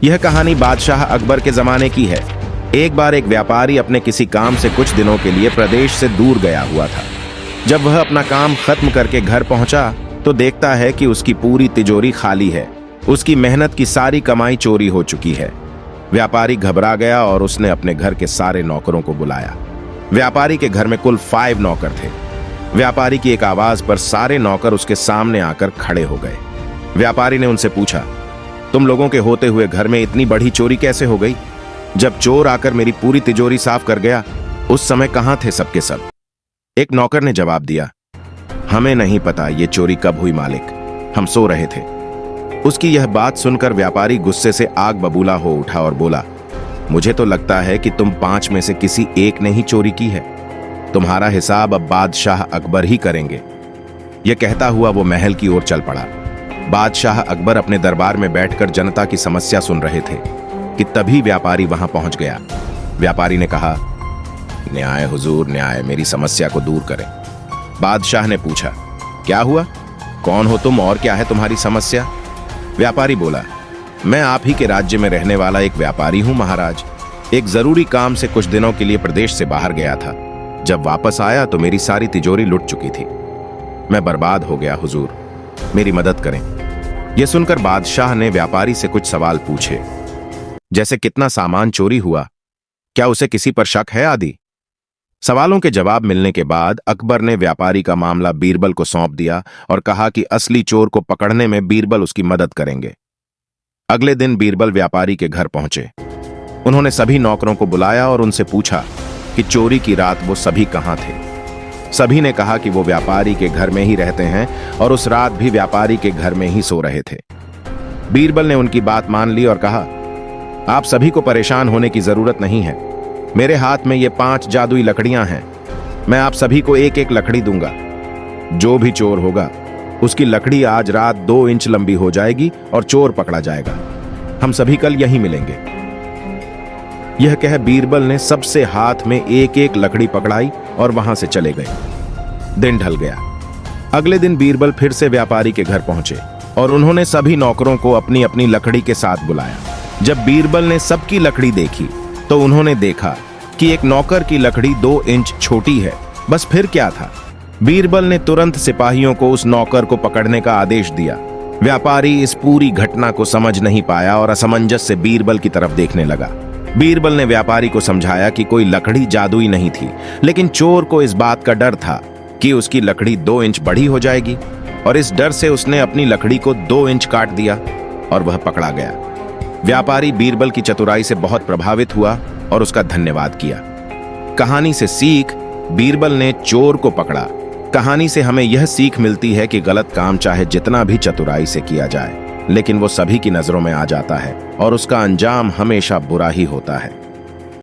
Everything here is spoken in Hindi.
यह कहानी बादशाह अकबर के जमाने की है। एक बार एक व्यापारी अपने किसी काम से कुछ दिनों के लिए प्रदेश से दूर गया हुआ था। जब वह अपना काम खत्म करके घर पहुंचा तो देखता है कि उसकी पूरी तिजोरी खाली है। उसकी मेहनत की सारी कमाई चोरी हो चुकी है। व्यापारी घबरा गया और उसने अपने घर के सारे नौकरों को बुलाया। व्यापारी के घर में कुल 5 नौकर थे। व्यापारी की एक आवाज पर सारे नौकर उसके सामने आकर खड़े हो गए। व्यापारी ने उनसे पूछा, तुम लोगों के होते हुए घर में इतनी बड़ी चोरी कैसे हो गई? जब चोर आकर मेरी पूरी तिजोरी साफ कर गया, उस समय कहां थे सबके सब? एक नौकर ने जवाब दिया, हमें नहीं पता ये चोरी कब हुई मालिक, हम सो रहे थे। उसकी यह बात सुनकर व्यापारी गुस्से से आग बबूला हो उठा और बोला, मुझे तो लगता है कि तुम 5 में से किसी एक ने ही चोरी की है। तुम्हारा हिसाब अब बादशाह अकबर ही करेंगे। यह कहता हुआ वो महल की ओर चल पड़ा। बादशाह अकबर अपने दरबार में बैठकर जनता की समस्या सुन रहे थे कि तभी व्यापारी वहां पहुंच गया। व्यापारी ने कहा, न्याय हुजूर न्याय, मेरी समस्या को दूर करें। बादशाह ने पूछा, क्या हुआ? कौन हो तुम और क्या है तुम्हारी समस्या? व्यापारी बोला, मैं आप ही के राज्य में रहने वाला एक व्यापारी हूं महाराज। एक जरूरी काम से कुछ दिनों के लिए प्रदेश से बाहर गया था। जब वापस आया तो मेरी सारी तिजोरी लुट चुकी थी। मैं बर्बाद हो गया हुजूर, मेरी मदद करें। यह सुनकर बादशाह ने व्यापारी से कुछ सवाल पूछे, जैसे कितना सामान चोरी हुआ, क्या उसे किसी पर शक है आदि। सवालों के जवाब मिलने के बाद अकबर ने व्यापारी का मामला बीरबल को सौंप दिया और कहा कि असली चोर को पकड़ने में बीरबल उसकी मदद करेंगे। अगले दिन बीरबल व्यापारी के घर पहुंचे। उन्होंने सभी नौकरों को बुलाया और उनसे पूछा कि चोरी की रात वो सभी कहां थे। सभी ने कहा कि वो व्यापारी के घर में ही रहते हैं और उस रात भी व्यापारी के घर में ही सो रहे थे। बीरबल ने उनकी बात मान ली और कहा, आप सभी को परेशान होने की जरूरत नहीं है। मेरे हाथ में ये 5 जादुई लकड़ियां हैं। मैं आप सभी को एक एक लकड़ी दूंगा। जो भी चोर होगा उसकी लकड़ी आज रात 2 इंच लंबी हो जाएगी और चोर पकड़ा जाएगा। हम सभी कल यहीं मिलेंगे। यह कह बीरबल ने सबसे हाथ में एक एक लकड़ी पकड़ाई और वहां से चले गए। दिन ढल गया। अगले दिन बीरबल फिर से व्यापारी के घर पहुंचे और उन्होंने सभी नौकरों को अपनी अपनी लकड़ी के साथ बुलाया। जब बीरबल ने सबकी लकड़ी देखी तो उन्होंने देखा कि एक नौकर की लकड़ी 2 इंच छोटी है। बस फिर क्या था? बीरबल ने तुरंत सिपाहियों को उस नौकर को पकड़ने का आदेश दिया। व्यापारी इस पूरी घटना को समझ नहीं पाया और असमंजस से बीरबल की तरफ देखने लगा। बीरबल ने व्यापारी को समझाया कि कोई लकड़ी जादुई नहीं थी, लेकिन चोर को इस बात का डर था कि उसकी लकड़ी 2 इंच बड़ी हो जाएगी और इस डर से उसने अपनी लकड़ी को 2 इंच काट दिया और वह पकड़ा गया। व्यापारी बीरबल की चतुराई से बहुत प्रभावित हुआ और उसका धन्यवाद किया। कहानी से सीख, बीरबल ने चोर को पकड़ा। कहानी से हमें यह सीख मिलती है कि गलत काम चाहे जितना भी चतुराई से किया जाए, लेकिन वो सभी की नजरों में आ जाता है और उसका अंजाम हमेशा बुरा ही होता है।